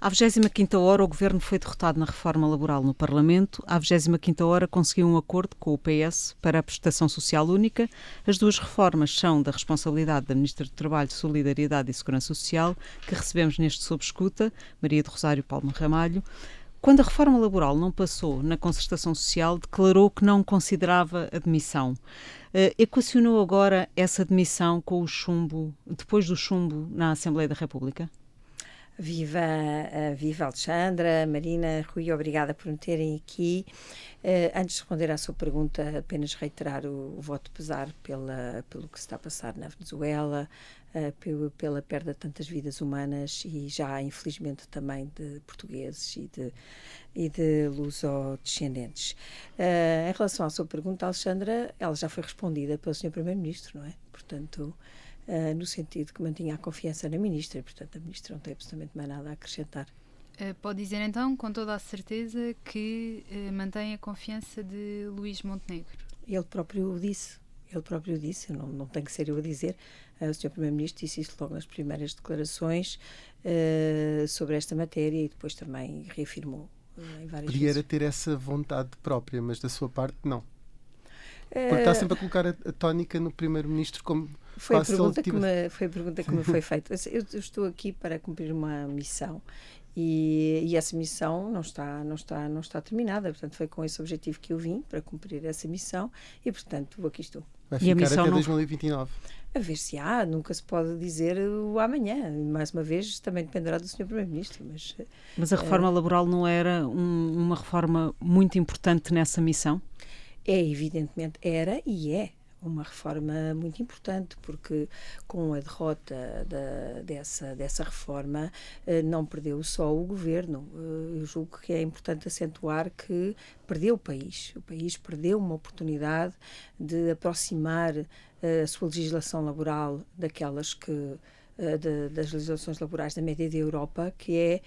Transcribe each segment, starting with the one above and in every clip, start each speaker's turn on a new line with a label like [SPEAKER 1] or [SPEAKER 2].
[SPEAKER 1] À 25ª hora, o Governo foi derrotado na reforma laboral no Parlamento. À 25ª hora, conseguiu um acordo com o PS para a prestação social única. As duas reformas são da responsabilidade da Ministra do Trabalho, Solidariedade e Segurança Social, que recebemos neste Sob Escuta, Maria do Rosário Palma Ramalho. Quando a reforma laboral não passou na concertação social, declarou que não considerava a demissão. Equacionou agora essa demissão com o chumbo, depois do chumbo na Assembleia da República?
[SPEAKER 2] Viva, viva Alexandra, Marina, Rui, obrigada por me terem aqui. Antes de responder à sua pergunta, apenas reiterar o voto de pesar pelo que se está a passar na Venezuela, pela perda de tantas vidas humanas e já, infelizmente, também de portugueses e de luso-descendentes. Em relação à sua pergunta, Alexandra, ela já foi respondida pelo Sr. Primeiro-Ministro, não é? Portanto, no sentido que mantinha a confiança na Ministra, e, portanto, a Ministra não tem absolutamente mais nada a acrescentar.
[SPEAKER 3] Pode dizer, então, com toda a certeza, que mantém a confiança de Luís Montenegro?
[SPEAKER 2] Ele próprio disse, não tem que ser eu a dizer, o Sr. Primeiro-Ministro disse isso logo nas primeiras declarações sobre esta matéria e depois também reafirmou em várias vezes.
[SPEAKER 4] Podia ter essa vontade própria, mas da sua parte, não. Porque está sempre a colocar a tónica no Primeiro-Ministro como...
[SPEAKER 2] Foi a pergunta que me foi feita. Eu estou aqui para cumprir uma missão e essa missão não está terminada. Portanto, foi com esse objetivo que eu vim, para cumprir essa missão e, portanto, aqui estou.
[SPEAKER 4] Vai ficar até 2029.
[SPEAKER 2] A ver se há, nunca se pode dizer o amanhã. Mais uma vez, também dependerá do Sr. Primeiro-Ministro.
[SPEAKER 1] Mas a reforma laboral não era uma reforma muito importante nessa missão?
[SPEAKER 2] Evidentemente era e é uma reforma muito importante, porque com a derrota dessa reforma não perdeu só o Governo. Eu julgo que é importante acentuar que perdeu o país. O país perdeu uma oportunidade de aproximar a sua legislação laboral daquelas das legislações laborais da média da Europa, que é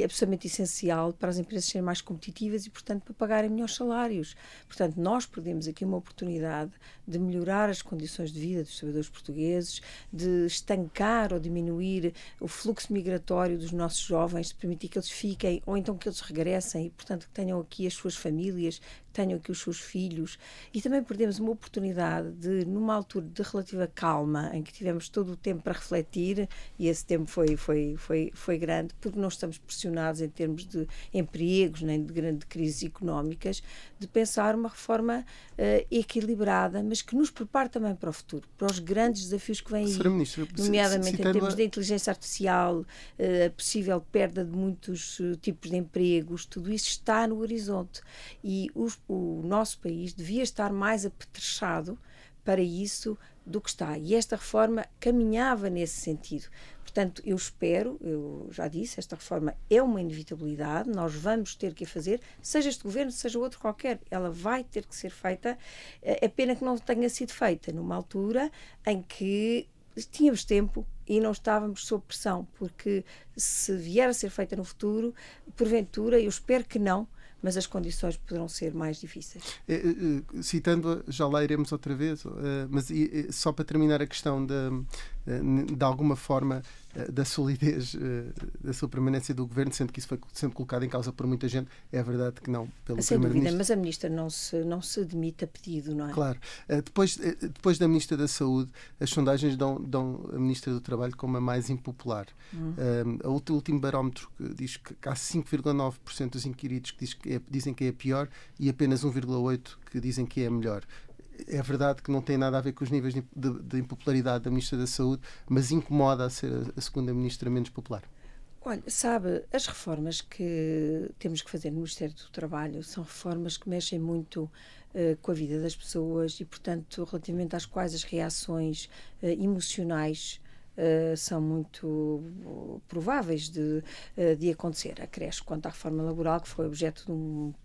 [SPEAKER 2] absolutamente essencial para as empresas serem mais competitivas e, portanto, para pagarem melhores salários. Portanto, nós perdemos aqui uma oportunidade de melhorar as condições de vida dos trabalhadores portugueses, de estancar ou diminuir o fluxo migratório dos nossos jovens, de permitir que eles fiquem ou então que eles regressem e, portanto, que tenham aqui as suas famílias, que tenham aqui os seus filhos. E também perdemos uma oportunidade de, numa altura de relativa calma, em que tivemos todo o tempo para refletir, e esse tempo foi grande, porque não estamos pressionados em termos de empregos, nem de grandes crises económicas, de pensar uma reforma equilibrada, mas que nos prepare também para o futuro, para os grandes desafios que vêm aí, nomeadamente em termos de inteligência artificial, a possível perda de muitos tipos de empregos. Tudo isso está no horizonte e o nosso país devia estar mais apetrechado para isso do que está. E esta reforma caminhava nesse sentido. Portanto, eu já disse, esta reforma é uma inevitabilidade, nós vamos ter que a fazer, seja este governo, seja outro qualquer, ela vai ter que ser feita. É pena que não tenha sido feita numa altura em que tínhamos tempo e não estávamos sob pressão, porque se vier a ser feita no futuro, porventura, eu espero que não, mas as condições poderão ser mais difíceis.
[SPEAKER 4] Citando-a, já lá iremos outra vez, mas só para terminar a questão de alguma forma da solidez da sua permanência do Governo, sendo que isso foi sempre colocado em causa por muita gente, é verdade que não pelo
[SPEAKER 2] Sem dúvida,
[SPEAKER 4] Primeiro-Ministro.
[SPEAKER 2] mas a Ministra não se demite a pedido, não é?
[SPEAKER 4] Claro. Depois da Ministra da Saúde, as sondagens dão a Ministra do Trabalho como a mais impopular. O último barómetro diz que há 5,9% dos inquiridos que dizem que é a pior e apenas 1,8% que dizem que é a melhor. É verdade que não tem nada a ver com os níveis de impopularidade da Ministra da Saúde, mas incomoda a ser a segunda Ministra menos popular.
[SPEAKER 2] Olha, sabe, as reformas que temos que fazer no Ministério do Trabalho são reformas que mexem muito com a vida das pessoas e, portanto, relativamente às quais as reações emocionais são muito prováveis de acontecer. Acresce quanto à reforma laboral, que foi objeto de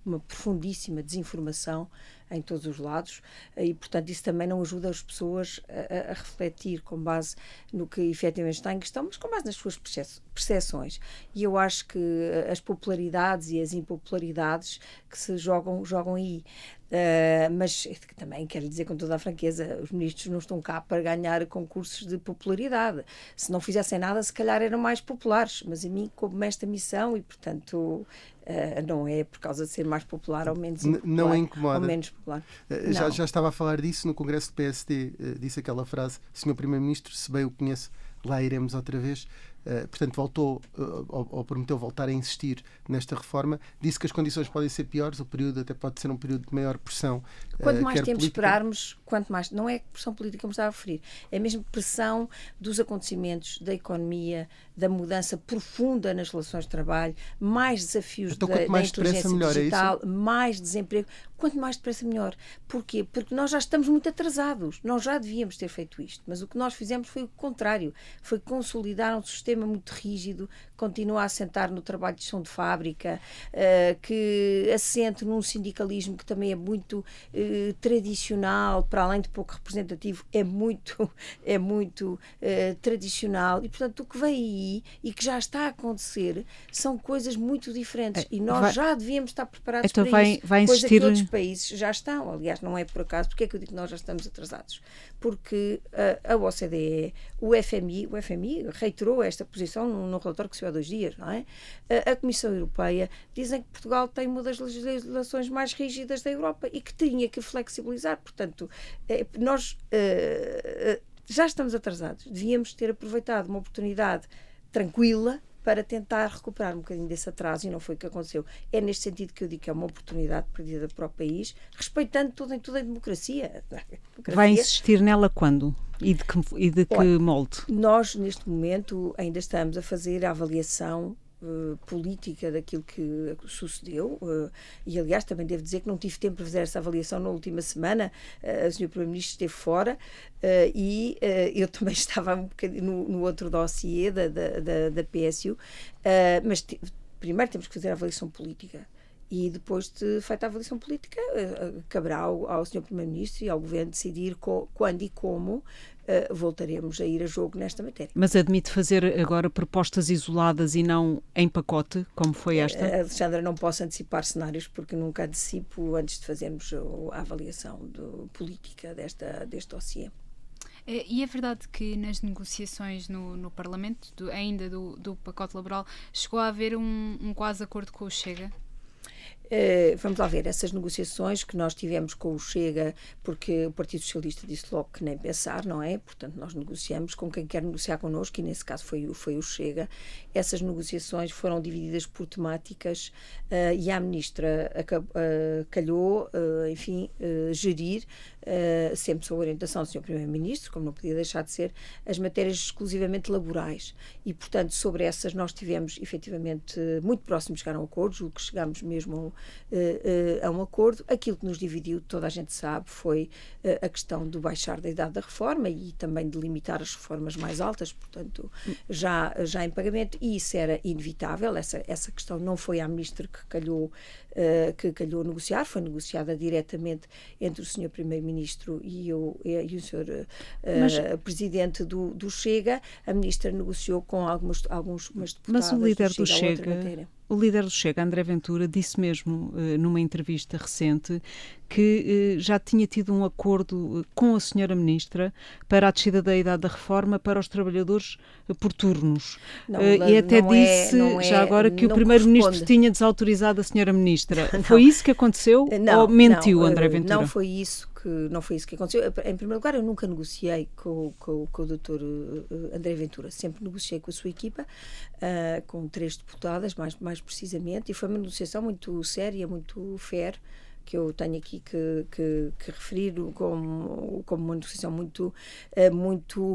[SPEAKER 2] uma profundíssima desinformação em todos os lados, e portanto isso também não ajuda as pessoas a refletir com base no que efetivamente está em questão, mas com base nas suas percepções. E eu acho que as popularidades e as impopularidades que se jogam aí. Mas também quero dizer com toda a franqueza, os ministros não estão cá para ganhar concursos de popularidade. Se não fizessem nada, se calhar eram mais populares, mas a mim coube-me esta missão e, portanto, não é por causa de ser mais popular ou menos popular,
[SPEAKER 4] não é incomoda.
[SPEAKER 2] ou menos popular.
[SPEAKER 4] Já estava a falar disso no Congresso do PSD, disse aquela frase: Sr. Primeiro-Ministro, se bem o conheço, lá iremos outra vez. Portanto, voltou ou prometeu voltar a insistir nesta reforma. Disse que as condições podem ser piores, o período até pode ser um período de maior pressão.
[SPEAKER 2] Quanto mais tempo esperarmos, quanto mais. Não é pressão política, como estava a referir, é mesmo pressão dos acontecimentos, da economia, da mudança profunda nas relações de trabalho, mais desafios
[SPEAKER 4] então,
[SPEAKER 2] da inteligência
[SPEAKER 4] melhor,
[SPEAKER 2] digital, mais desemprego. Quanto mais depressa, melhor. Porquê? Porque nós já estamos muito atrasados. Nós já devíamos ter feito isto, mas o que nós fizemos foi o contrário. Foi consolidar um sistema muito rígido, continua a assentar no trabalho de chão de fábrica, que assente num sindicalismo que também é muito tradicional, para além de pouco representativo, é muito tradicional. E, portanto, o que vem aí e que já está a acontecer são coisas muito diferentes. E nós já devíamos estar preparados
[SPEAKER 1] então
[SPEAKER 2] para isso.
[SPEAKER 1] Vai
[SPEAKER 2] coisa
[SPEAKER 1] insistir...
[SPEAKER 2] que outros países já estão. Aliás, não é por acaso. Porque é que eu digo que nós já estamos atrasados? Porque a OCDE, o FMI reiterou esta posição no relatório que saiu há 2 dias, não é? A Comissão Europeia dizem que Portugal tem uma das legislações mais rígidas da Europa e que tinha que flexibilizar. Portanto, nós já estamos atrasados. Devíamos ter aproveitado uma oportunidade tranquila para tentar recuperar um bocadinho desse atraso, e não foi o que aconteceu. É neste sentido que eu digo que é uma oportunidade perdida para o país, respeitando tudo em democracia.
[SPEAKER 1] Vai insistir nela quando? E de que molde?
[SPEAKER 2] Nós, neste momento, ainda estamos a fazer a avaliação política daquilo que sucedeu, e aliás também devo dizer que não tive tempo para fazer essa avaliação na última semana. O Sr. Primeiro-Ministro esteve fora, e eu também estava um bocadinho no outro dossiê da PSU, mas primeiro temos que fazer a avaliação política. E depois de feita a avaliação política, caberá ao Sr. Primeiro-Ministro e ao Governo decidir quando e como voltaremos a ir a jogo nesta matéria.
[SPEAKER 1] Mas admite fazer agora propostas isoladas e não em pacote, como foi esta?
[SPEAKER 2] Alexandra, não posso antecipar cenários porque nunca antecipo antes de fazermos a avaliação política deste dossiê.
[SPEAKER 3] E é verdade que nas negociações no Parlamento, ainda do pacote laboral, chegou a haver um quase acordo com o Chega?
[SPEAKER 2] Vamos lá ver, essas negociações que nós tivemos com o Chega, porque o Partido Socialista disse logo que nem pensar, não é? Portanto, nós negociamos com quem quer negociar connosco, e nesse caso foi o Chega. Essas negociações foram divididas por temáticas, e a Ministra calhou, gerir, sempre sob a orientação do Sr. Primeiro-Ministro, como não podia deixar de ser, as matérias exclusivamente laborais. E, portanto, sobre essas nós tivemos, efetivamente, muito próximos de chegar a um acordo, julgo que chegámos mesmo a um acordo. Aquilo que nos dividiu, toda a gente sabe, foi a questão do baixar da idade da reforma e também de limitar as reformas mais altas, portanto, já em pagamento, e isso era inevitável. Essa questão não foi à Ministra que calhou negociar, foi negociada diretamente entre o Sr. Primeiro-Ministro e o Sr. Presidente do Chega. A Ministra negociou com algumas deputadas.
[SPEAKER 1] Mas o líder do
[SPEAKER 2] Chega,
[SPEAKER 1] André Ventura, disse mesmo numa entrevista recente que já tinha tido um acordo com a senhora Ministra para a descida da idade da reforma para os trabalhadores por turnos. E até disse, já agora, que o Primeiro-Ministro tinha desautorizado a senhora Ministra.
[SPEAKER 2] Não.
[SPEAKER 1] Foi isso que aconteceu? Ou mentiu André Ventura?
[SPEAKER 2] Não foi isso que aconteceu. Em primeiro lugar, eu nunca negociei com o Dr. André Ventura. Sempre negociei com a sua equipa, com 3 deputadas, mais precisamente, e foi uma negociação muito séria, muito fair, que eu tenho aqui que referir como uma negociação muito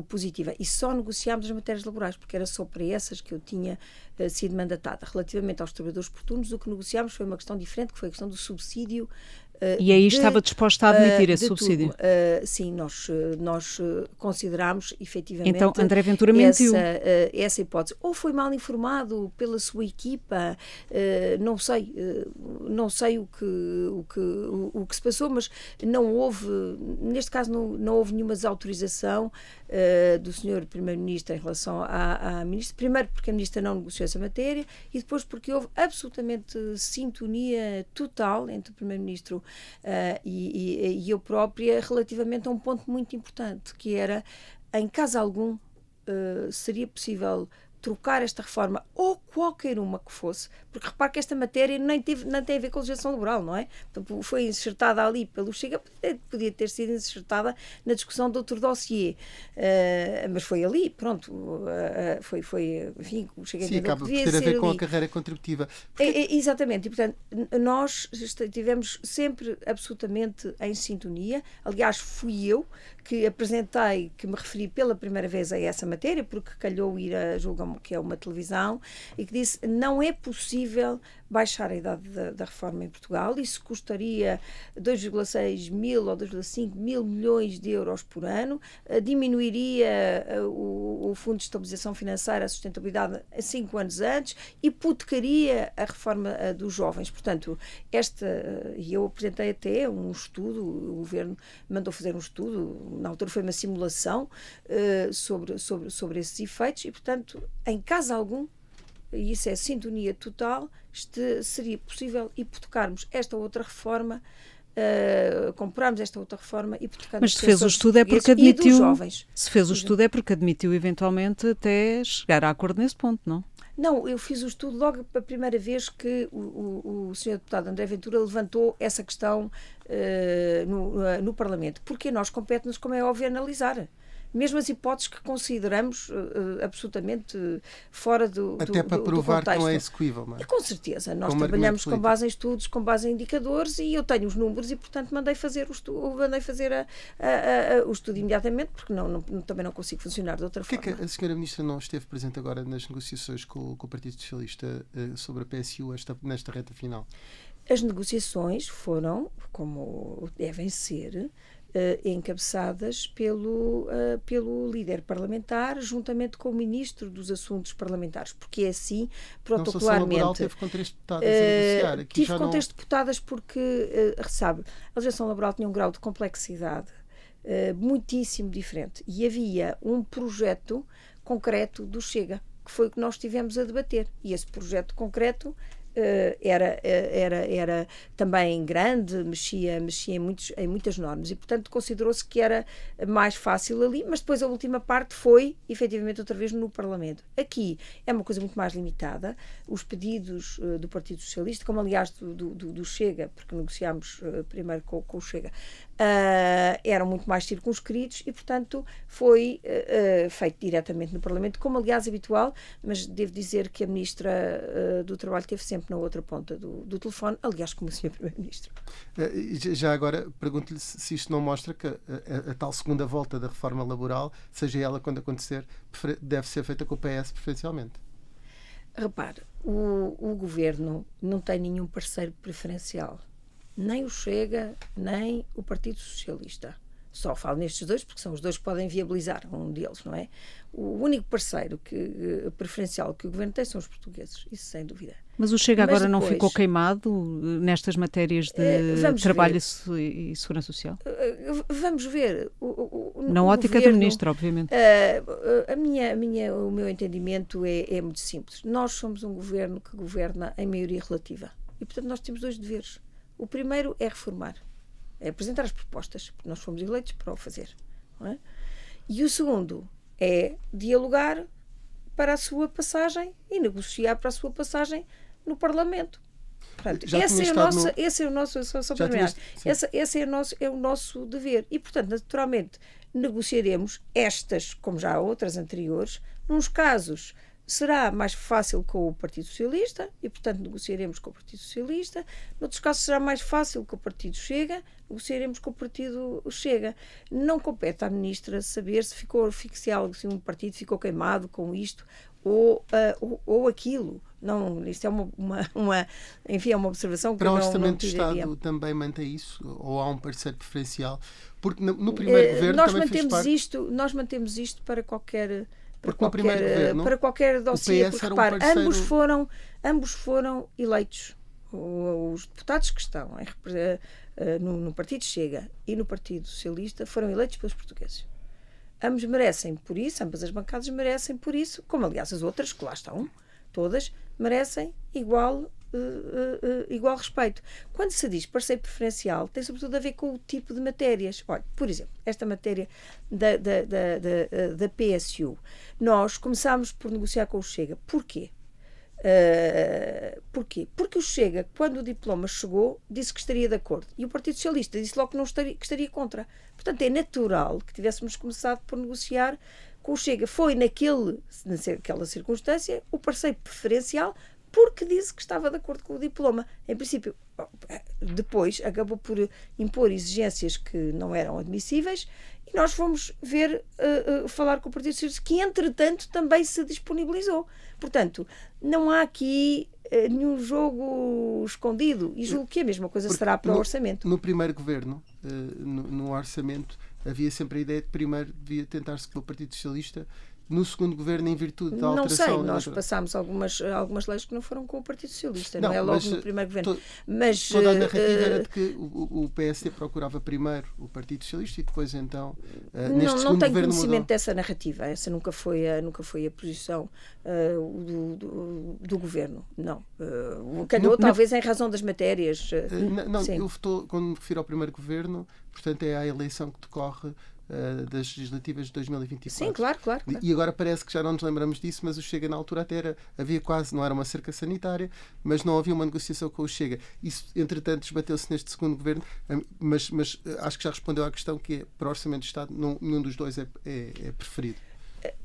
[SPEAKER 2] positiva. E só negociámos as matérias laborais, porque era só para essas que eu tinha sido mandatada. Relativamente aos trabalhadores por turnos, o que negociámos foi uma questão diferente, que foi a questão do subsídio
[SPEAKER 1] E aí estava disposta a admitir esse subsídio?
[SPEAKER 2] Sim, nós consideramos efetivamente
[SPEAKER 1] então, André Ventura mentiu.
[SPEAKER 2] Essa hipótese. Ou foi mal informado pela sua equipa, não sei o que se passou, mas não houve, neste caso não houve nenhuma desautorização do Sr. Primeiro-Ministro em relação à Ministra, primeiro porque a Ministra não negociou essa matéria e depois porque houve absolutamente sintonia total entre o Primeiro-Ministro e eu própria relativamente a um ponto muito importante, que era, em caso algum, seria possível trocar esta reforma ou qualquer uma que fosse, porque repare que esta matéria não tem a ver com a legislação laboral, não é? Então, foi insertada ali pelo Chega, podia ter sido insertada na discussão de outro dossiê, mas foi ali, pronto, enfim, o Chega
[SPEAKER 4] sim, acaba por ter a ver com a carreira contributiva.
[SPEAKER 2] Exatamente, e portanto, nós estivemos sempre absolutamente em sintonia. Aliás, fui eu que me referi pela primeira vez a essa matéria, porque calhou ir a julgamento, que é uma televisão, e que disse: não é possível baixar a idade da reforma em Portugal, isso custaria 2,6 mil ou 2,5 mil milhões de euros por ano, diminuiria o Fundo de Estabilização Financeira, a sustentabilidade 5 anos antes, hipotecaria a reforma dos jovens. Portanto, e eu apresentei até um estudo, o Governo mandou fazer um estudo, na altura foi uma simulação sobre esses efeitos, e portanto, em caso algum, e isso é sintonia total, seria possível hipotecarmos esta outra reforma, comprarmos esta outra reforma, hipotecarmos.
[SPEAKER 1] Mas se fez o estudo é porque admitiu, se fez o estudo é porque admitiu eventualmente até chegar a acordo nesse ponto, não?
[SPEAKER 2] Não, eu fiz o estudo logo pela primeira vez que o Sr. Deputado André Ventura levantou essa questão no Parlamento, porque a nós compete-nos, como é óbvio, analisar. Mesmo as hipóteses que consideramos absolutamente fora do
[SPEAKER 4] até para provar
[SPEAKER 2] contexto.
[SPEAKER 4] Que não é execuível, não é?
[SPEAKER 2] E com certeza. Nós trabalhamos com base em estudos, com base em indicadores, e eu tenho os números e, portanto, mandei fazer o estudo imediatamente, porque também não consigo funcionar de outra forma.
[SPEAKER 4] Porquê que a Sra. Ministra não esteve presente agora nas negociações com o Partido Socialista sobre a PSU nesta reta final?
[SPEAKER 2] As negociações foram, como devem ser, encabeçadas pelo líder parlamentar, juntamente com o Ministro dos Assuntos Parlamentares, porque é assim, protocolarmente.
[SPEAKER 4] Não, a teve com 3 deputadas a negociar. Aqui
[SPEAKER 2] tive com 3 deputadas porque, sabe, a legislação laboral tinha um grau de complexidade muitíssimo diferente, e havia um projeto concreto do Chega, que foi o que nós tivemos a debater, e esse projeto concreto era também grande, mexia em muitas normas, e portanto considerou-se que era mais fácil ali, mas depois a última parte foi efetivamente outra vez no Parlamento. Aqui é uma coisa muito mais limitada. Os pedidos do Partido Socialista, como aliás do Chega, porque negociámos primeiro com o Chega, eram muito mais circunscritos, e portanto foi feito diretamente no Parlamento, como aliás habitual, mas devo dizer que a Ministra do Trabalho esteve sempre na outra ponta do telefone, aliás como o Sr. Primeiro-Ministro.
[SPEAKER 4] Já agora pergunto-lhe se isto não mostra que a tal segunda volta da reforma laboral, seja ela quando acontecer, deve ser feita com o PS preferencialmente.
[SPEAKER 2] Repare, o Governo não tem nenhum parceiro preferencial. Nem o Chega, nem o Partido Socialista. Só falo nestes dois, porque são os dois que podem viabilizar um deles, não é? O único parceiro preferencial que o Governo tem são os portugueses, isso sem dúvida.
[SPEAKER 1] Mas o Chega agora não ficou queimado nestas matérias de trabalho e segurança social?
[SPEAKER 2] Vamos ver.
[SPEAKER 1] Na ótica do Ministro, obviamente.
[SPEAKER 2] O meu entendimento é muito simples. Nós somos um Governo que governa em maioria relativa. E, portanto, nós temos 2 deveres. O primeiro é reformar, é apresentar as propostas, porque nós fomos eleitos para o fazer, não é? E o segundo é dialogar para a sua passagem e negociar para a sua passagem no Parlamento. Portanto, esse é o nosso dever. E, portanto, naturalmente, negociaremos estas, como já outras anteriores, nos casos será mais fácil com o Partido Socialista e, portanto, negociaremos com o Partido Socialista. Noutros casos será mais fácil com o Partido Chega, negociaremos com o Partido Chega. Não compete à Ministra saber se ficou oficial, se um partido ficou queimado com isto ou aquilo. Não, isto é enfim, é uma observação que
[SPEAKER 4] para
[SPEAKER 2] eu
[SPEAKER 4] o
[SPEAKER 2] não
[SPEAKER 4] Orçamento de
[SPEAKER 2] tiraria.
[SPEAKER 4] Estado também mantém isso? Ou há um parceiro preferencial? Porque no primeiro governo
[SPEAKER 2] nós
[SPEAKER 4] também fez parte...
[SPEAKER 2] Nós mantemos isto para qualquer...
[SPEAKER 4] Porque no primeiro governo,
[SPEAKER 2] para qualquer dossiê, porque repare,
[SPEAKER 4] parceiro...
[SPEAKER 2] ambos foram eleitos. Os deputados que estão no Partido Chega e no Partido Socialista foram eleitos pelos portugueses. Ambos merecem por isso, ambas as bancadas merecem por isso, como aliás as outras que lá estão, todas, merecem igual respeito. Quando se diz parceiro preferencial, tem sobretudo a ver com o tipo de matérias. Olha, por exemplo, esta matéria da PSU. Nós começámos por negociar com o Chega. Porquê? Porquê? Porque o Chega, quando o diploma chegou, disse que estaria de acordo. E o Partido Socialista disse logo que estaria contra. Portanto, é natural que tivéssemos começado por negociar com o Chega. Foi naquela circunstância o parceiro preferencial, porque disse que estava de acordo com o diploma. Em princípio, depois acabou por impor exigências que não eram admissíveis e nós fomos falar com o Partido Socialista, que entretanto também se disponibilizou. Portanto, não há aqui nenhum jogo escondido e julgo que a mesma coisa será para o orçamento.
[SPEAKER 4] No primeiro governo, no orçamento, havia sempre a ideia de primeiro devia tentar-se pelo Partido Socialista. No segundo governo, em virtude da alteração...
[SPEAKER 2] Não sei, nós passámos algumas leis que não foram com o Partido Socialista, não é logo no primeiro governo. Mas
[SPEAKER 4] toda a narrativa era de que o PSD procurava primeiro o Partido Socialista e depois então neste segundo
[SPEAKER 2] não tenho
[SPEAKER 4] governo
[SPEAKER 2] conhecimento
[SPEAKER 4] mudou.
[SPEAKER 2] Dessa narrativa, essa nunca foi a posição do governo, não. Calhou talvez em razão das matérias.
[SPEAKER 4] Quando me refiro ao primeiro governo, portanto é a eleição que decorre das legislativas de 2024.
[SPEAKER 2] Sim, claro.
[SPEAKER 4] E agora parece que já não nos lembramos disso, mas o Chega na altura até havia quase, não era uma cerca sanitária, mas não havia uma negociação com o Chega. Isso, entretanto, desbateu-se neste segundo governo, mas acho que já respondeu à questão que é, para o Orçamento de Estado, nenhum dos dois é preferido.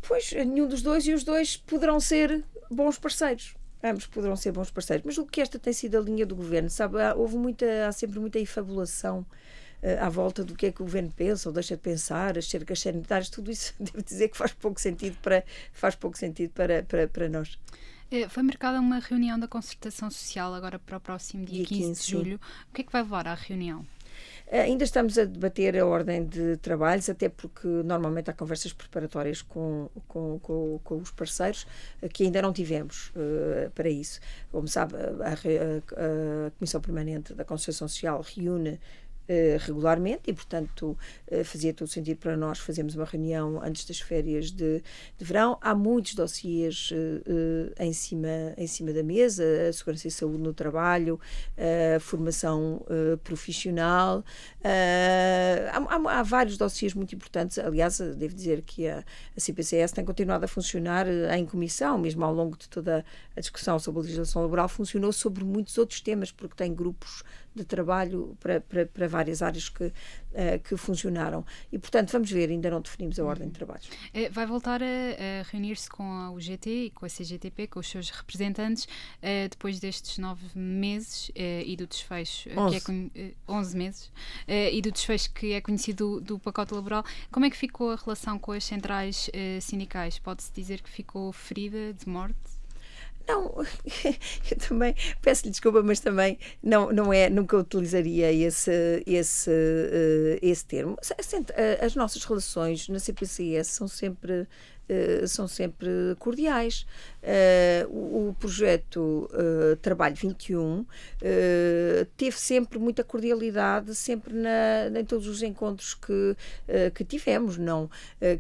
[SPEAKER 2] Pois, nenhum dos dois, e os dois poderão ser bons parceiros. Ambos poderão ser bons parceiros. Mas o que esta tem sido a linha do governo, sabe? Há sempre muita efabulação à volta do que é que o governo pensa ou deixa de pensar, as cercas sanitárias, tudo isso devo dizer que faz pouco sentido para nós.
[SPEAKER 3] Foi marcada uma reunião da Concertação Social agora para o próximo dia 15 de julho. O que é que vai levar à reunião?
[SPEAKER 2] Ainda estamos a debater a ordem de trabalhos, até porque normalmente há conversas preparatórias com os parceiros, que ainda não tivemos para isso. Como sabe, a Comissão Permanente da Concertação Social reúne regularmente e, portanto, fazia todo sentido para nós fazermos uma reunião antes das férias de verão. Há muitos dossiês em cima da mesa, a segurança e saúde no trabalho, a formação profissional. Há vários dossiês muito importantes. Aliás, devo dizer que a CPCS tem continuado a funcionar em comissão, mesmo ao longo de toda a discussão sobre a legislação laboral, funcionou sobre muitos outros temas, porque tem grupos de trabalho para várias áreas que funcionaram. E, portanto, vamos ver, ainda não definimos a ordem de trabalho.
[SPEAKER 3] Vai voltar a reunir-se com a UGT e com a CGTP, com os seus representantes, depois destes 9 meses e do desfecho... 11 meses. E do desfecho que é conhecido do pacote laboral. Como é que ficou a relação com as centrais sindicais? Pode-se dizer que ficou ferida de morte?
[SPEAKER 2] Não, eu também peço-lhe desculpa, mas também nunca utilizaria esse termo. As nossas relações na CPCS são sempre cordiais. O projeto Trabalho 21 teve sempre muita cordialidade, sempre em todos os encontros que tivemos,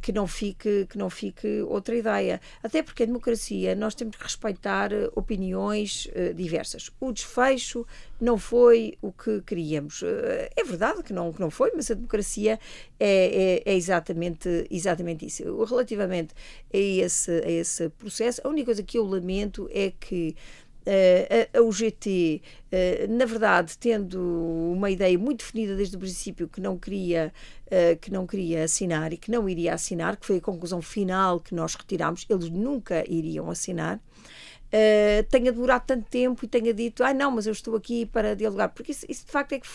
[SPEAKER 2] que não fique outra ideia. Até porque a democracia, nós temos que respeitar opiniões diversas. O desfecho não foi o que queríamos. É verdade que não foi, mas a democracia é exatamente isso. Relativamente a esse processo, a única coisa que eu lamento é que a UGT, na verdade, tendo uma ideia muito definida desde o princípio que não queria assinar e que não iria assinar, que foi a conclusão final que nós retirámos, eles nunca iriam assinar, tenha demorado tanto tempo e tenha dito, não, mas eu estou aqui para dialogar, porque isso de facto é que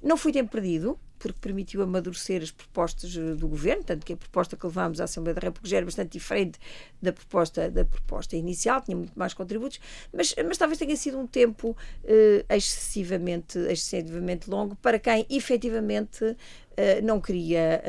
[SPEAKER 2] não foi tempo perdido, porque permitiu amadurecer as propostas do Governo, tanto que a proposta que levámos à Assembleia da República já era bastante diferente da proposta inicial, tinha muito mais contributos, mas talvez tenha sido um tempo excessivamente longo para quem efetivamente não queria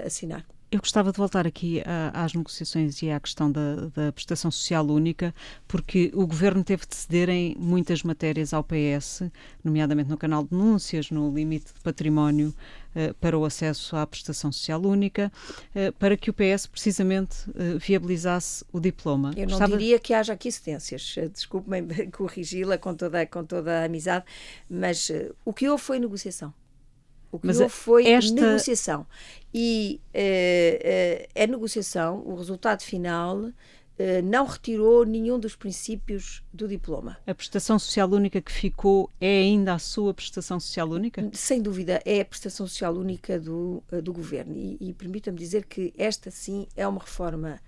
[SPEAKER 2] assinar.
[SPEAKER 1] Eu gostava de voltar aqui às negociações e à questão da prestação social única, porque o Governo teve de ceder em muitas matérias ao PS, nomeadamente no canal de denúncias, no limite de património para o acesso à prestação social única, para que o PS precisamente viabilizasse o diploma.
[SPEAKER 2] Eu não diria que haja aqui cedências, desculpe-me corrigi-la com toda a amizade, mas o que houve foi negociação. O que houve foi negociação. E a negociação, o resultado final, não retirou nenhum dos princípios do diploma.
[SPEAKER 1] A prestação social única que ficou é ainda a sua prestação social única?
[SPEAKER 2] Sem dúvida, é a prestação social única do Governo. E permita-me dizer que esta, sim, é uma reforma.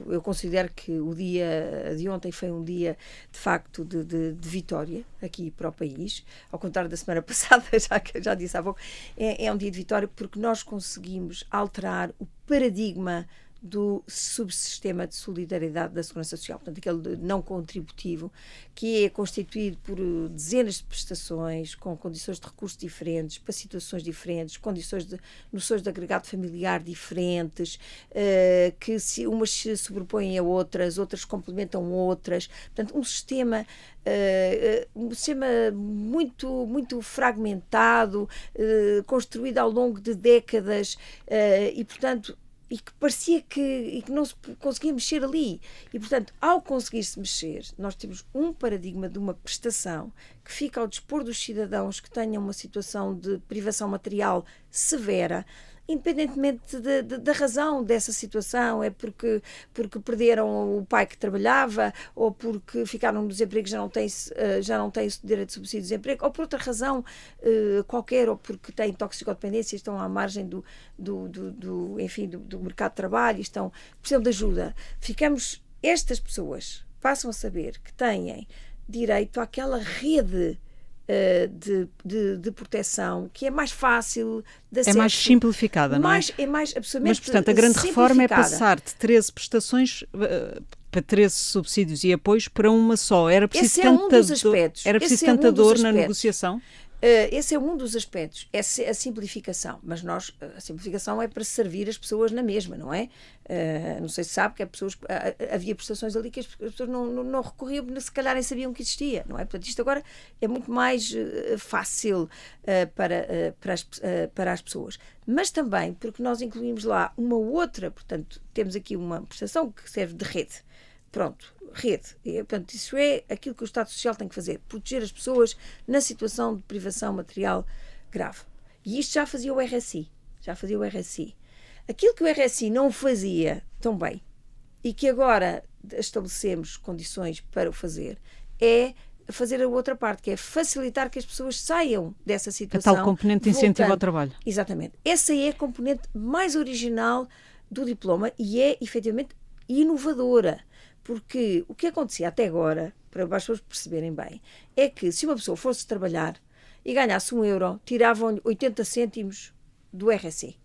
[SPEAKER 2] Eu considero que o dia de ontem foi um dia, de facto, de vitória aqui para o país, ao contrário da semana passada, já disse há pouco, é um dia de vitória porque nós conseguimos alterar o paradigma do subsistema de solidariedade da Segurança Social, portanto, aquele não contributivo, que é constituído por dezenas de prestações, com condições de recurso diferentes, para situações diferentes, noções de agregado familiar diferentes, que umas se sobrepõem a outras complementam outras, portanto, um sistema muito, muito fragmentado, construído ao longo de décadas, e, portanto, e que parecia que não se conseguia mexer ali. E, portanto, ao conseguir-se mexer, nós temos um paradigma de uma prestação que fica ao dispor dos cidadãos que tenham uma situação de privação material severa, independentemente da razão dessa situação, é porque perderam o pai que trabalhava, ou porque ficaram no desemprego e já não têm o direito de subsídio de desemprego, ou por outra razão qualquer, ou porque têm toxicodependência, estão à margem do mercado de trabalho, precisam de ajuda. Estas pessoas passam a saber que têm direito àquela rede de proteção, que é mais fácil de acesso.
[SPEAKER 1] É mais simplificada, não é?
[SPEAKER 2] É mais absolutamente.
[SPEAKER 1] Mas, portanto, a grande reforma é passar de 13 prestações para 13 subsídios e apoios para uma só. Era preciso tanta dor na negociação?
[SPEAKER 2] Esse é um dos aspectos, é a simplificação, mas a simplificação é para servir as pessoas na mesma, não é? Não sei se sabe que havia prestações ali que as pessoas não recorriam, se calhar nem sabiam que existia, não é? Portanto, isto agora é muito mais fácil para as pessoas, mas também porque nós incluímos lá uma outra, portanto, temos aqui uma prestação que serve de rede. Pronto, rede. Portanto, isso é aquilo que o Estado Social tem que fazer, proteger as pessoas na situação de privação material grave. E isto já fazia o RSI. Aquilo que o RSI não fazia tão bem e que agora estabelecemos condições para o fazer é fazer a outra parte, que é facilitar que as pessoas saiam dessa situação.
[SPEAKER 1] A tal componente de incentivo ao trabalho.
[SPEAKER 2] Exatamente. Essa é a componente mais original do diploma e é, efetivamente, inovadora. Porque o que acontecia até agora, para as pessoas perceberem bem, é que se uma pessoa fosse trabalhar e ganhasse €1, tiravam-lhe 80 cêntimos do RSI.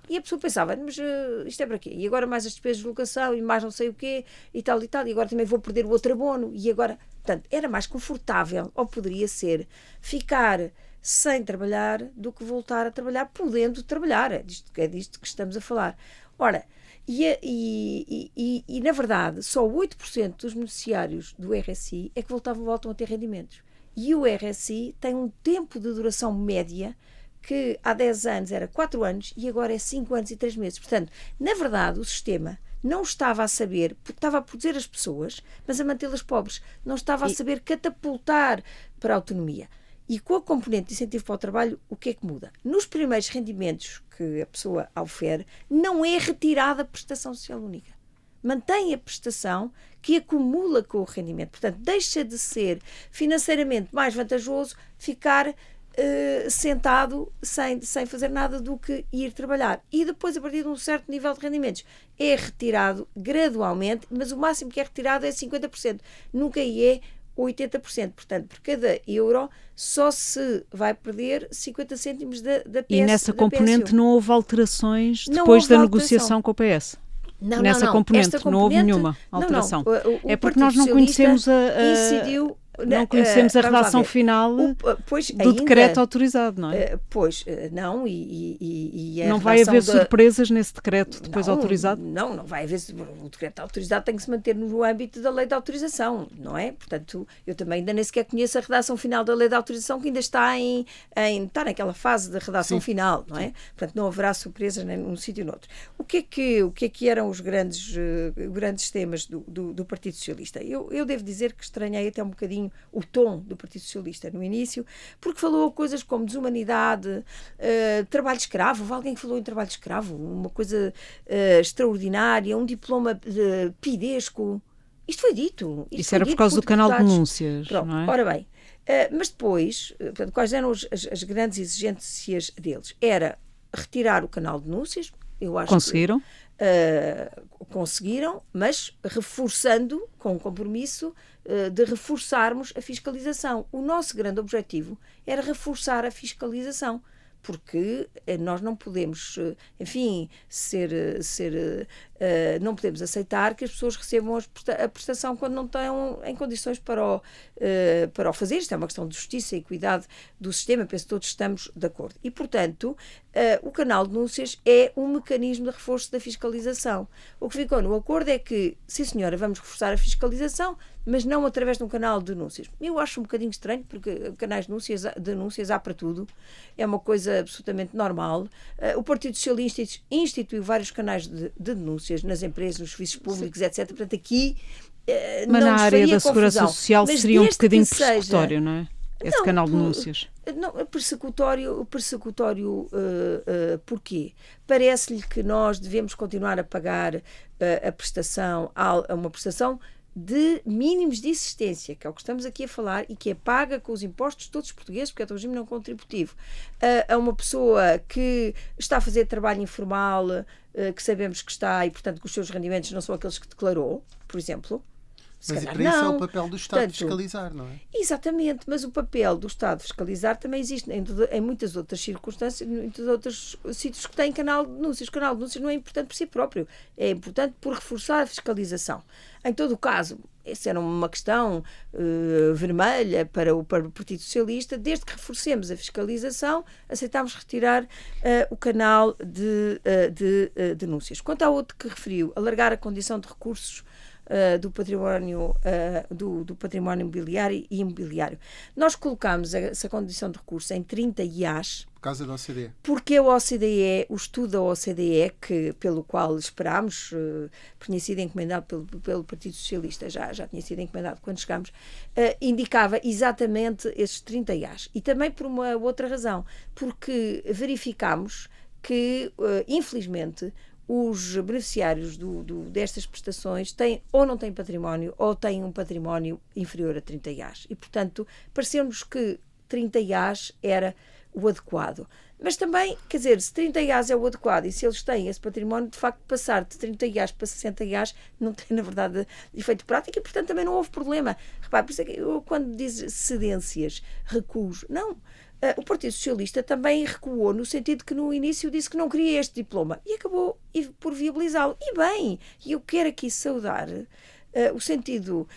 [SPEAKER 2] E a pessoa pensava, mas isto é para quê? E agora mais as despesas de locação e mais não sei o quê e tal, e agora também vou perder o outro abono. E agora, portanto, era mais confortável, ou poderia ser, ficar sem trabalhar do que voltar a trabalhar podendo trabalhar. É disto que estamos a falar. Ora, e na verdade, só 8% dos beneficiários do RSI é que voltam a ter rendimentos. E o RSI tem um tempo de duração média que há 10 anos era 4 anos e agora é 5 anos e 3 meses. Portanto, na verdade, o sistema não estava a saber, estava a proteger as pessoas, mas a mantê-las pobres. Não estava a saber catapultar para a autonomia. E com a componente de incentivo para o trabalho, o que é que muda? Nos primeiros rendimentos que a pessoa aufere, não é retirada a prestação social única. mantém a prestação que acumula com o rendimento. Portanto, deixa de ser financeiramente mais vantajoso ficar sentado sem fazer nada do que ir trabalhar. E depois, a partir de um certo nível de rendimentos, é retirado gradualmente, mas o máximo que é retirado é 50%. Nunca é 80%. Portanto, por cada euro só se vai perder 50 cêntimos da PS.
[SPEAKER 1] E nessa componente
[SPEAKER 2] PSU.
[SPEAKER 1] não houve alterações depois da negociação com o PS? Nessa componente não houve nenhuma alteração.
[SPEAKER 2] O
[SPEAKER 1] é porque nós não conhecemos
[SPEAKER 2] incidiu.
[SPEAKER 1] Não conhecemos a redação final do decreto autorizado, não é?
[SPEAKER 2] Pois, não, e
[SPEAKER 1] não vai haver surpresas nesse decreto depois autorizado?
[SPEAKER 2] Não vai haver. O decreto autorizado tem que se manter no âmbito da lei de autorização, não é? Portanto, eu também ainda nem sequer conheço a redação final da lei de autorização, que ainda está está naquela fase da redação final, não é? Portanto, não haverá surpresas nem num sítio nem no outro. O que é que eram os grandes temas do Partido Socialista? Eu devo dizer que estranhei até um bocadinho o tom do Partido Socialista no início, porque falou coisas como desumanidade, trabalho escravo. Houve alguém que falou em trabalho escravo, uma coisa extraordinária, um diploma pidesco. Isto foi dito.
[SPEAKER 1] Isso era por causa do canal de denúncias.
[SPEAKER 2] Pronto,
[SPEAKER 1] não é?
[SPEAKER 2] Ora bem, mas depois, portanto, quais eram as grandes exigências deles? Era retirar o canal de denúncias. Eu acho
[SPEAKER 1] conseguiram?
[SPEAKER 2] Conseguiram, mas reforçando, com o compromisso de reforçarmos a fiscalização. O nosso grande objetivo era reforçar a fiscalização, porque nós não podemos, enfim, não podemos aceitar que as pessoas recebam a prestação quando não estão em condições para o fazer. Isto é uma questão de justiça e cuidado do sistema, penso que todos estamos de acordo. E, portanto, o canal de denúncias é um mecanismo de reforço da fiscalização. O que ficou no acordo é que, sim senhora, vamos reforçar a fiscalização, mas não através de um canal de denúncias. Eu acho um bocadinho estranho, porque canais de denúncias há para tudo. É uma coisa absolutamente normal. O Partido Socialista instituiu vários canais de denúncias nas empresas, nos serviços públicos, sim, etc. Portanto, aqui
[SPEAKER 1] mas
[SPEAKER 2] não
[SPEAKER 1] na área da
[SPEAKER 2] confusão.
[SPEAKER 1] Segurança Social
[SPEAKER 2] mas
[SPEAKER 1] seria um bocadinho persecutório, não é? Esse canal de denúncias.
[SPEAKER 2] Não, persecutório porquê? Parece-lhe que nós devemos continuar a pagar a prestação, uma prestação de mínimos de existência, que é o que estamos aqui a falar e que é paga com os impostos de todos os portugueses, porque é do regime não contributivo, a uma pessoa que está a fazer trabalho informal, que sabemos que está e, portanto, que os seus rendimentos não são aqueles que declarou, por exemplo.
[SPEAKER 4] Mas para isso é o papel do Estado fiscalizar, não é?
[SPEAKER 2] Exatamente, mas o papel do Estado fiscalizar também existe em muitas outras circunstâncias, em muitos outros sítios que têm canal de denúncias. O canal de denúncias não é importante por si próprio, é importante por reforçar a fiscalização. Em todo o caso, essa era uma questão vermelha para o Partido Socialista. Desde que reforcemos a fiscalização, aceitámos retirar o canal de denúncias. Quanto ao outro que referiu, alargar a condição de recursos do património mobiliário e imobiliário. Nós colocámos essa condição de recurso em 30 IAs.
[SPEAKER 4] Por causa da OCDE.
[SPEAKER 2] Porque a OCDE, o estudo da OCDE, pelo qual esperámos, tinha sido encomendado pelo Partido Socialista, já tinha sido encomendado quando chegámos, indicava exatamente esses 30 IAs. E também por uma outra razão, porque verificámos que, infelizmente, os beneficiários destas prestações têm ou não têm património ou têm um património inferior a 30 IAs. E, portanto, pareceu-nos que 30 IAs era o adequado. Mas também, quer dizer, se 30 IAs é o adequado e se eles têm esse património, de facto, passar de 30 IAs para 60 IAs não tem, na verdade, efeito prático e, portanto, também não houve problema. Repare, por isso é que eu, quando diz cedências, recuos, não. O Partido Socialista também recuou no sentido que no início disse que não queria este diploma e acabou por viabilizá-lo. E bem, eu quero aqui saudar o sentido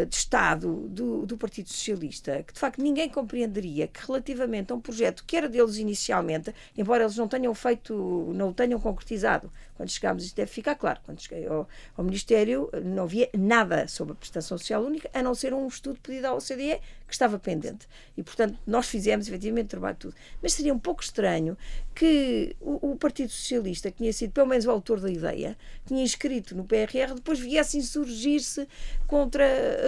[SPEAKER 2] de Estado do Partido Socialista, que de facto ninguém compreenderia que relativamente a um projeto que era deles inicialmente, embora eles não o tenham concretizado, quando chegámos, isto deve ficar claro, quando cheguei ao Ministério não havia nada sobre a prestação social única, a não ser um estudo pedido à OCDE que estava pendente. E, portanto, nós fizemos efetivamente o trabalho de tudo. Mas seria um pouco estranho que o Partido Socialista, que tinha sido pelo menos o autor da ideia, tinha inscrito no PRR, depois viesse insurgir-se contra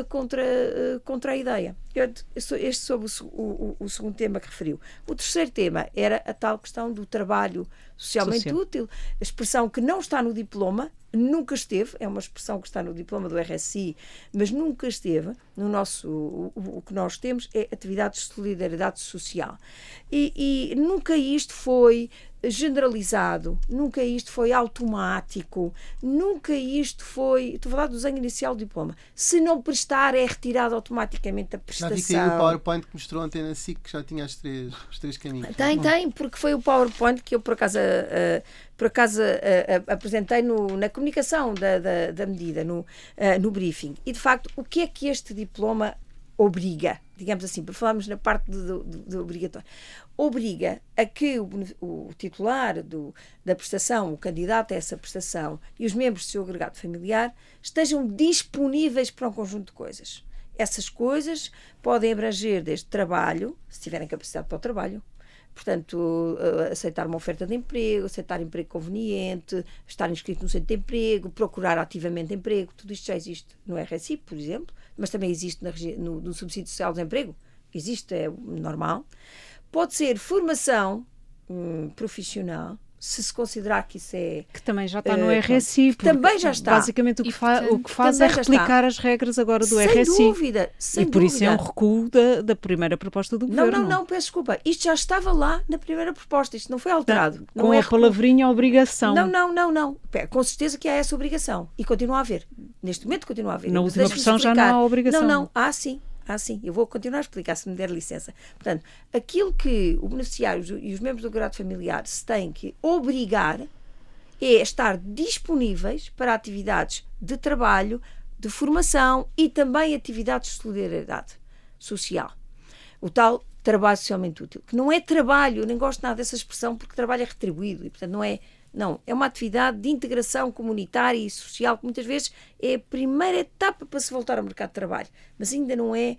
[SPEAKER 2] contra a ideia. Este sobre o segundo tema que referiu. O terceiro tema era a tal questão do trabalho socialmente útil, a expressão que não está no diploma, nunca esteve, é uma expressão que está no diploma do RSI, mas nunca esteve no nosso, o que nós temos é atividades de solidariedade social. E nunca isto foi generalizado, nunca isto foi automático, nunca isto foi, estou a falar do desenho inicial do diploma, se não prestar é retirado automaticamente a prestação.
[SPEAKER 4] Já vi que tem o PowerPoint que mostrou ontem na SIC que já tinha os três caminhos.
[SPEAKER 2] Tem, porque foi o PowerPoint que eu por acaso apresentei na comunicação da medida, no briefing. E de facto, o que é que este diploma obriga? Digamos assim, para falarmos na parte do obrigatório. Obriga a que o titular da prestação, o candidato a essa prestação e os membros do seu agregado familiar estejam disponíveis para um conjunto de coisas. Essas coisas podem abranger desde trabalho, se tiverem capacidade para o trabalho, portanto, aceitar uma oferta de emprego, aceitar emprego conveniente, estar inscrito no centro de emprego, procurar ativamente emprego, tudo isto já existe no RSI, por exemplo, mas também existe no subsídio social de desemprego, existe, é normal. Pode ser formação profissional, se considerar que isso é...
[SPEAKER 1] Que também já está no RSI.
[SPEAKER 2] Também já está.
[SPEAKER 1] Basicamente o que faz é replicar as regras agora do RSI.
[SPEAKER 2] Sem dúvida.
[SPEAKER 1] E por isso é um recuo da primeira proposta do Governo.
[SPEAKER 2] Não, peço desculpa. Isto já estava lá na primeira proposta. Isto não foi alterado.
[SPEAKER 1] Com a palavrinha obrigação.
[SPEAKER 2] Não. Com certeza que há essa obrigação. E continua a haver. Neste momento continua a haver.
[SPEAKER 1] Na última versão já não há obrigação.
[SPEAKER 2] Não. Há sim. Eu vou continuar a explicar, se me der licença. Portanto, aquilo que o beneficiário e os membros do agregado familiar se têm que obrigar é estar disponíveis para atividades de trabalho, de formação e também atividades de solidariedade social. O tal trabalho socialmente útil, que não é trabalho, eu nem gosto nada dessa expressão porque trabalho é retribuído e, portanto, não, é uma atividade de integração comunitária e social que muitas vezes é a primeira etapa para se voltar ao mercado de trabalho, mas ainda não é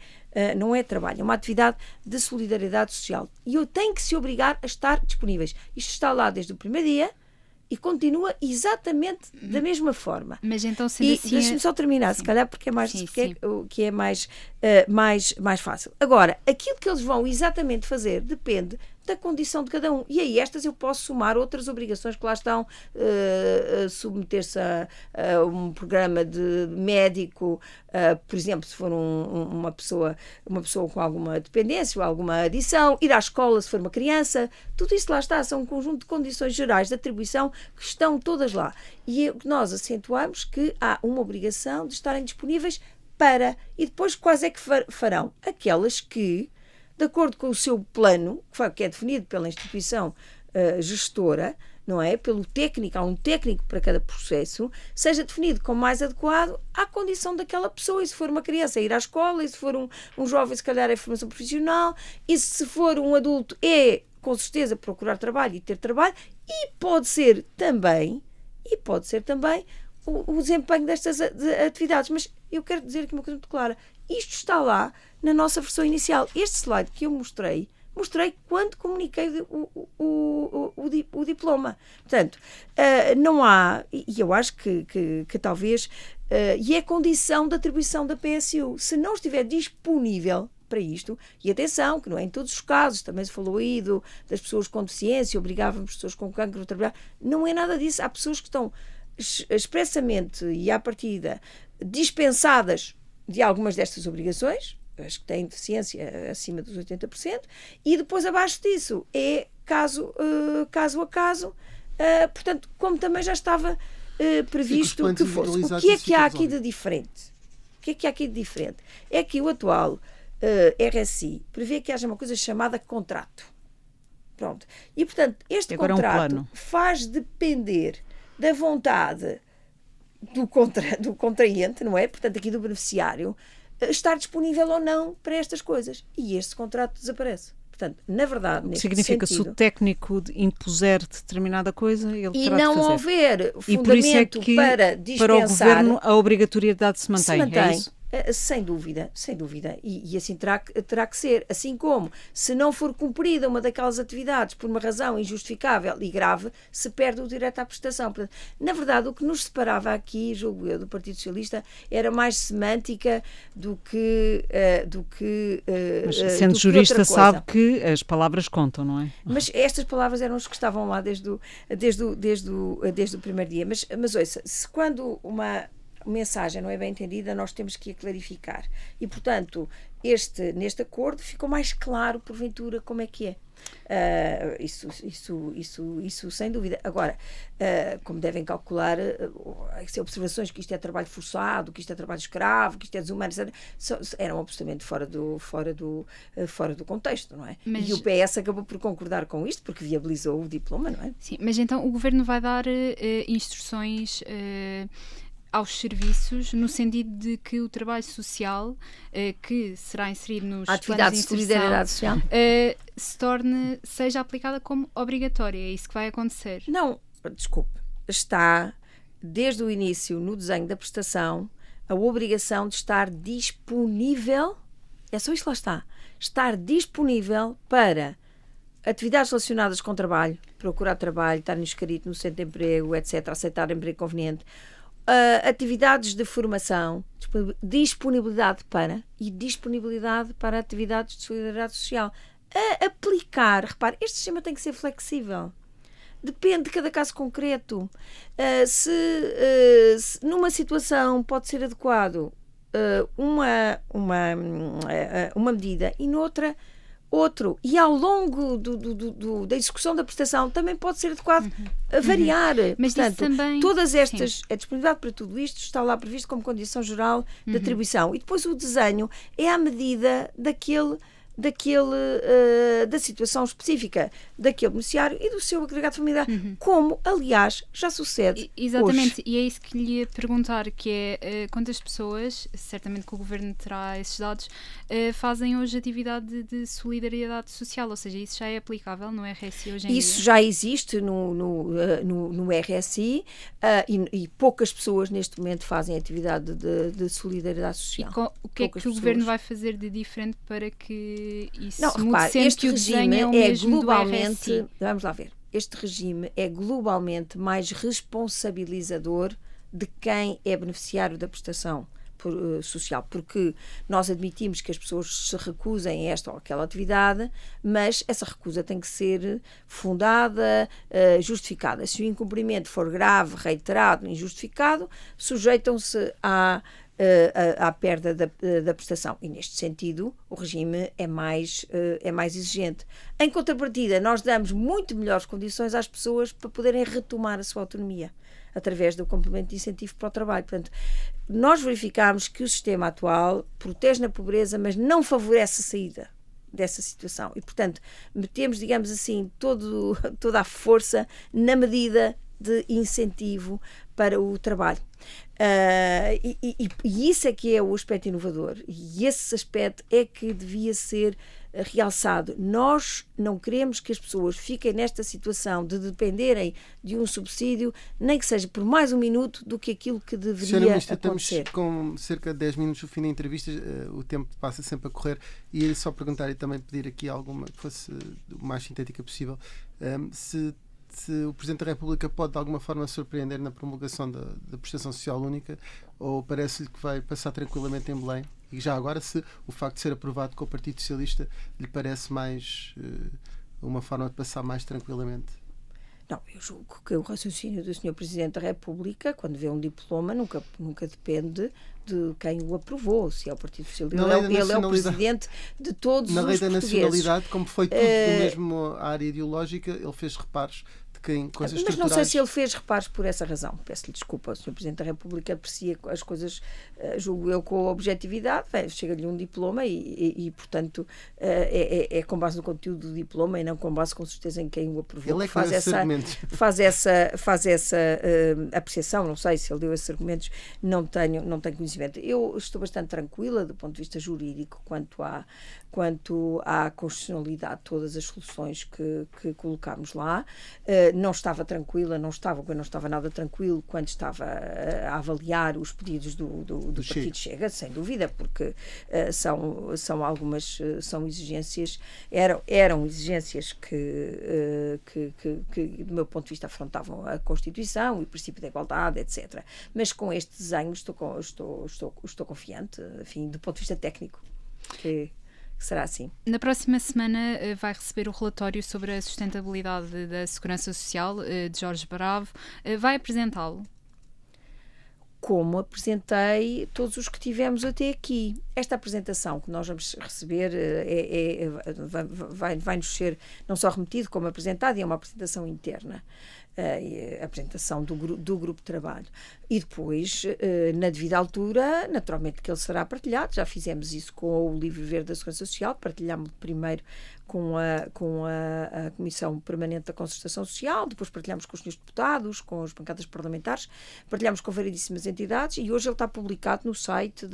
[SPEAKER 2] trabalho, é uma atividade de solidariedade social. E eu tenho que se obrigar a estar disponíveis. Isto está lá desde o primeiro dia e continua exatamente da mesma forma.
[SPEAKER 3] Mas então, sendo assim...
[SPEAKER 2] Deixa-me só terminar, se calhar, porque é mais fácil. Agora, aquilo que eles vão exatamente fazer depende da condição de cada um. E aí estas eu posso somar outras obrigações que lá estão, submeter-se a um programa de médico, por exemplo, se for uma pessoa com alguma dependência ou alguma adição, ir à escola se for uma criança, tudo isso lá está, são um conjunto de condições gerais de atribuição que estão todas lá. E nós acentuamos que há uma obrigação de estarem disponíveis para, e depois quais é que farão? Aquelas que, de acordo com o seu plano, que é definido pela instituição gestora, não é? Pelo técnico, há um técnico para cada processo, seja definido como mais adequado à condição daquela pessoa. E se for uma criança, é ir à escola, e se for um jovem, se calhar é formação profissional, e se for um adulto, é com certeza procurar trabalho e ter trabalho, e pode ser também o desempenho destas atividades. Mas eu quero dizer aqui uma coisa muito clara. Isto está lá na nossa versão inicial. Este slide que eu mostrei quando comuniquei o diploma. Portanto, não há, e eu acho que talvez, e é condição de atribuição da PSU. Se não estiver disponível para isto, e atenção, que não é em todos os casos, também se falou aí das pessoas com deficiência, obrigávamos pessoas com cancro a trabalhar, não é nada disso. Há pessoas que estão expressamente e à partida dispensadas de algumas destas obrigações, as que têm deficiência acima dos 80%, e depois abaixo disso é caso a caso, portanto, como também já estava previsto que fosse. O que é que há aqui de diferente? É que o atual RSI prevê que haja uma coisa chamada contrato. Pronto. E, portanto, este contrato faz depender da vontade do contraente, não é? Portanto, aqui do beneficiário, estar disponível ou não para estas coisas. E este contrato desaparece. Portanto, na verdade, neste
[SPEAKER 1] significa
[SPEAKER 2] sentido,
[SPEAKER 1] se o técnico impuser determinada coisa, ele terá
[SPEAKER 2] de fazer. E não houver fundamento para dispensar...
[SPEAKER 1] Para o Governo a obrigatoriedade se mantém. É isso?
[SPEAKER 2] Sem dúvida. E assim terá que ser. Assim como, se não for cumprida uma daquelas atividades por uma razão injustificável e grave, se perde o direito à prestação. Portanto, na verdade, o que nos separava aqui, julgo eu, do Partido Socialista, era mais semântica do que
[SPEAKER 1] mas, sendo jurista, sabe que as palavras contam, não é?
[SPEAKER 2] Mas estas palavras eram as que estavam lá desde o primeiro dia. Mas ouça, se quando uma mensagem não é bem entendida, nós temos que a clarificar. E, portanto, neste acordo ficou mais claro, porventura, como é que é. Isso sem dúvida. Agora, como devem calcular, observações que isto é trabalho forçado, que isto é trabalho escravo, que isto é desumano, eram absolutamente fora do contexto, não é? E o PS acabou por concordar com isto, porque viabilizou o diploma, não é?
[SPEAKER 3] Sim, mas então o Governo vai dar instruções aos serviços, no sentido de que o trabalho social, que será inserido nos
[SPEAKER 2] atividade de solidariedade social,
[SPEAKER 3] seja aplicada como obrigatória. É isso que vai acontecer?
[SPEAKER 2] Não, desculpe. Está, desde o início, no desenho da prestação, a obrigação de estar disponível, é só isto que lá está, estar disponível para atividades relacionadas com trabalho, procurar trabalho, estar inscrito no centro de emprego, etc., aceitar emprego conveniente, atividades de formação, disponibilidade para atividades de solidariedade social. A aplicar, repare, este sistema tem que ser flexível. Depende de cada caso concreto. Se numa situação pode ser adequado uma medida e noutra outro, e ao longo da execução da prestação também pode ser adequado a variar.
[SPEAKER 3] Mas
[SPEAKER 2] portanto,
[SPEAKER 3] também,
[SPEAKER 2] todas estas, a disponibilidade para tudo isto está lá previsto como condição geral de atribuição. E depois o desenho é à medida da situação específica daquele beneficiário e do seu agregado familiar, como, aliás, já sucede
[SPEAKER 3] exatamente,
[SPEAKER 2] hoje.
[SPEAKER 3] E é isso que lhe ia perguntar, que é quantas pessoas, certamente que o Governo terá esses dados, fazem hoje atividade de solidariedade social, ou seja, isso já é aplicável no RSI hoje em dia?
[SPEAKER 2] Isso já existe no RSI e poucas pessoas neste momento fazem atividade de solidariedade social.
[SPEAKER 3] E o que é que o Governo vai fazer de diferente para que isso
[SPEAKER 2] mude,
[SPEAKER 3] repare,
[SPEAKER 2] sempre
[SPEAKER 3] que o desenho é o mesmo
[SPEAKER 2] globalmente,
[SPEAKER 3] do RSI?
[SPEAKER 2] Vamos lá ver. Este regime é globalmente mais responsabilizador de quem é beneficiário da prestação social, porque nós admitimos que as pessoas se recusem a esta ou aquela atividade, mas essa recusa tem que ser fundada, justificada. Se o incumprimento for grave, reiterado, injustificado, sujeitam-se à perda da prestação. E, neste sentido, o regime é mais exigente. Em contrapartida, nós damos muito melhores condições às pessoas para poderem retomar a sua autonomia através do complemento de incentivo para o trabalho. Portanto, nós verificamos que o sistema atual protege na pobreza, mas não favorece a saída dessa situação. E, portanto, metemos, digamos assim, toda a força na medida de incentivo para o trabalho. E isso é que é o aspecto inovador, e esse aspecto é que devia ser realçado. Nós não queremos que as pessoas fiquem nesta situação de dependerem de um subsídio, nem que seja por mais um minuto, do que aquilo que deveria acontecer.
[SPEAKER 4] Estamos com cerca de 10 minutos no fim da entrevista, o tempo passa sempre a correr, e ia só perguntar e também pedir aqui alguma que fosse o mais sintética possível, se o Presidente da República pode de alguma forma surpreender na promulgação da prestação social única, ou parece-lhe que vai passar tranquilamente em Belém? E já agora, se o facto de ser aprovado com o Partido Socialista lhe parece mais uma forma de passar mais tranquilamente?
[SPEAKER 2] Não, eu julgo que o raciocínio do Sr. Presidente da República, quando vê um diploma, nunca depende de quem o aprovou, se é o Partido Socialista. Ele é o Presidente de todos os portugueses.
[SPEAKER 4] Na lei da nacionalidade, como foi tudo do mesmo área ideológica, ele fez reparos de que em coisas estruturais...
[SPEAKER 2] Mas não sei se ele fez reparos por essa razão. Peço-lhe desculpa, o Sr. Presidente da República aprecia as coisas, julgo eu, com objetividade. Chega-lhe um diploma e portanto, é com base no conteúdo do diploma e não com base, com certeza, em quem o aprovou.
[SPEAKER 4] Ele é que faz
[SPEAKER 2] essa apreciação. Não sei se ele deu esses argumentos, não tenho conhecimento. Eu estou bastante tranquila do ponto de vista jurídico quanto à constitucionalidade de todas as soluções que colocámos lá. não estava tranquila, não estava nada tranquilo quando estava a avaliar os pedidos do Partido Chega, sem dúvida, porque são algumas exigências, eram exigências que, do meu ponto de vista, afrontavam a Constituição e o princípio da igualdade, etc. Mas com este desenho estou confiante, enfim, do ponto de vista técnico, que será assim.
[SPEAKER 3] Na próxima semana vai receber o relatório sobre a sustentabilidade da Segurança Social de Jorge Bravo. Vai apresentá-lo?
[SPEAKER 2] Como apresentei todos os que tivemos até aqui. Esta apresentação que nós vamos receber vai-nos ser não só remetido, como apresentado, e é uma apresentação interna. A apresentação do grupo de trabalho. E depois, na devida altura, naturalmente que ele será partilhado. Já fizemos isso com o Livro Verde da Segurança Social, partilhámos primeiro com a Comissão Permanente da Concertação Social, depois partilhámos com os senhores deputados, com as bancadas parlamentares, partilhámos com variedíssimas entidades, e hoje ele está publicado no site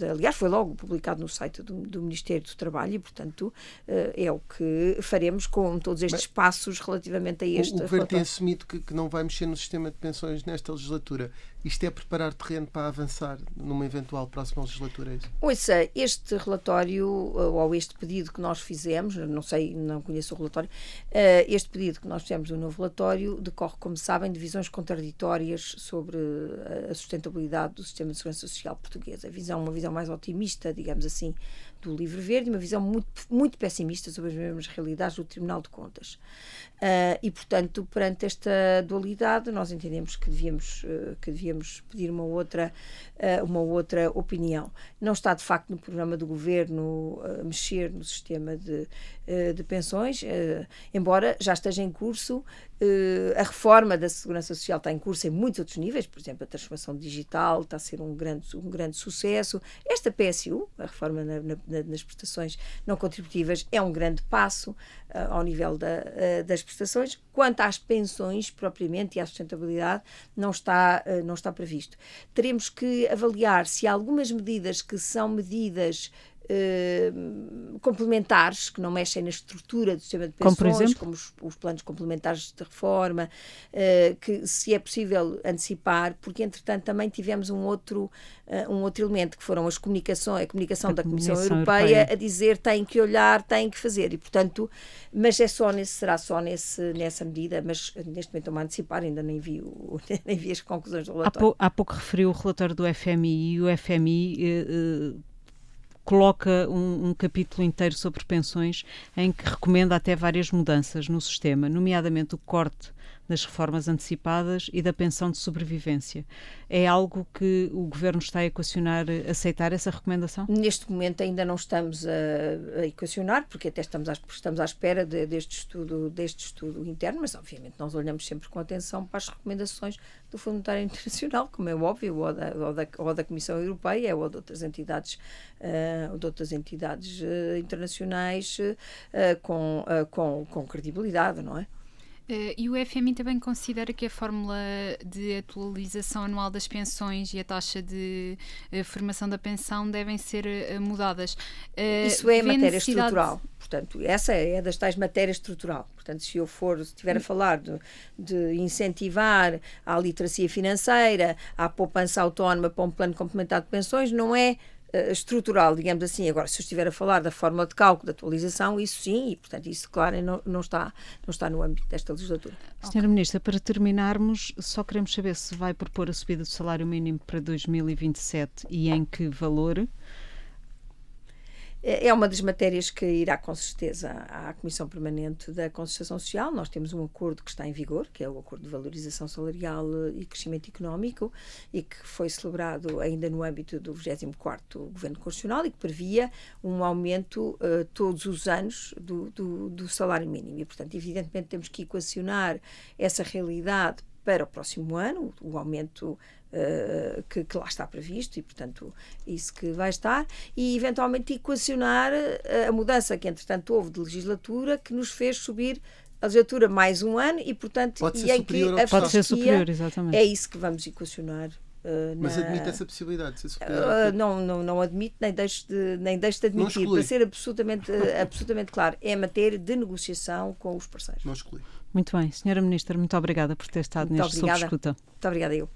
[SPEAKER 2] aliás, foi logo publicado no site do Ministério do Trabalho, e, portanto, é o que faremos com todos estes passos relativamente a este
[SPEAKER 4] O Governo tem assumido que não vai mexer no sistema de pensões nesta legislatura. Isto é preparar terreno para avançar numa eventual próxima legislatura? É isso?
[SPEAKER 2] Ouça, este relatório, ou este pedido que nós fizemos, não conheço o relatório, este pedido que nós fizemos do novo relatório decorre, como sabem, de visões contraditórias sobre a sustentabilidade do sistema de segurança social português. Uma visão mais otimista, digamos assim, do Livro Verde, e uma visão muito, muito pessimista sobre as mesmas realidades do Tribunal de Contas. E, portanto, perante esta dualidade, nós entendemos que devíamos pedir uma outra opinião. Não está, de facto, no programa do Governo mexer no sistema de pensões, embora já esteja em curso. A reforma da Segurança Social está em curso em muitos outros níveis, por exemplo, a transformação digital está a ser um grande sucesso. Esta PSU, a reforma nas prestações não contributivas, é um grande passo ao nível das prestações. Quanto às pensões propriamente e à sustentabilidade, não está previsto. Teremos que avaliar se há algumas medidas que são medidas complementares, que não mexem na estrutura do sistema de pensões, como os planos complementares de reforma, que se é possível antecipar, porque entretanto também tivemos um outro elemento, que foram a comunicação da Comissão Europeia a dizer tem que olhar, tem que fazer, e portanto, mas será só nessa medida, mas neste momento estou-me a antecipar, ainda nem vi as conclusões do relatório.
[SPEAKER 1] Há pouco referiu o relatório do FMI, e o FMI coloca um capítulo inteiro sobre pensões, em que recomenda até várias mudanças no sistema, nomeadamente o corte das reformas antecipadas e da pensão de sobrevivência. É algo que o Governo está a equacionar, aceitar essa recomendação?
[SPEAKER 2] Neste momento ainda não estamos a equacionar, porque até estamos à espera deste estudo interno, mas obviamente nós olhamos sempre com atenção para as recomendações do Fundo Monetário Internacional, como é óbvio, ou da Comissão Europeia, ou de outras entidades, internacionais com credibilidade, não é?
[SPEAKER 3] E o FMI também considera que a fórmula de atualização anual das pensões e a taxa de formação da pensão devem ser mudadas.
[SPEAKER 2] Isso é matéria estrutural. Portanto, essa é das tais matérias estrutural. Portanto, se estiver a falar de incentivar a literacia financeira, a poupança autónoma para um plano complementar de pensões, não é estrutural, digamos assim. Agora, se eu estiver a falar da fórmula de cálculo, da atualização, isso sim, e portanto isso, claro, não está no âmbito desta legislatura.
[SPEAKER 1] Senhora Ministra, para terminarmos, só queremos saber se vai propor a subida do salário mínimo para 2027 e em que valor.
[SPEAKER 2] É uma das matérias que irá com certeza à Comissão Permanente da Concertação Social. Nós temos um acordo que está em vigor, que é o Acordo de Valorização Salarial e Crescimento Económico, e que foi celebrado ainda no âmbito do 24º Governo Constitucional, e que previa um aumento todos os anos do salário mínimo. E, portanto, evidentemente temos que equacionar essa realidade para o próximo ano, o aumento que lá está previsto, e portanto isso que vai estar, e eventualmente equacionar a mudança que entretanto houve de legislatura, que nos fez subir a legislatura mais um ano, e portanto
[SPEAKER 4] pode ser superior,
[SPEAKER 1] exatamente.
[SPEAKER 2] é isso que vamos equacionar
[SPEAKER 4] Mas admite essa possibilidade de ser
[SPEAKER 2] não admito, nem deixo de admitir. Para ser absolutamente claro, é matéria de negociação com os parceiros.
[SPEAKER 4] Não exclui.
[SPEAKER 1] Muito bem. Senhora Ministra, muito obrigada por ter estado sob escuta.
[SPEAKER 2] Muito obrigada eu.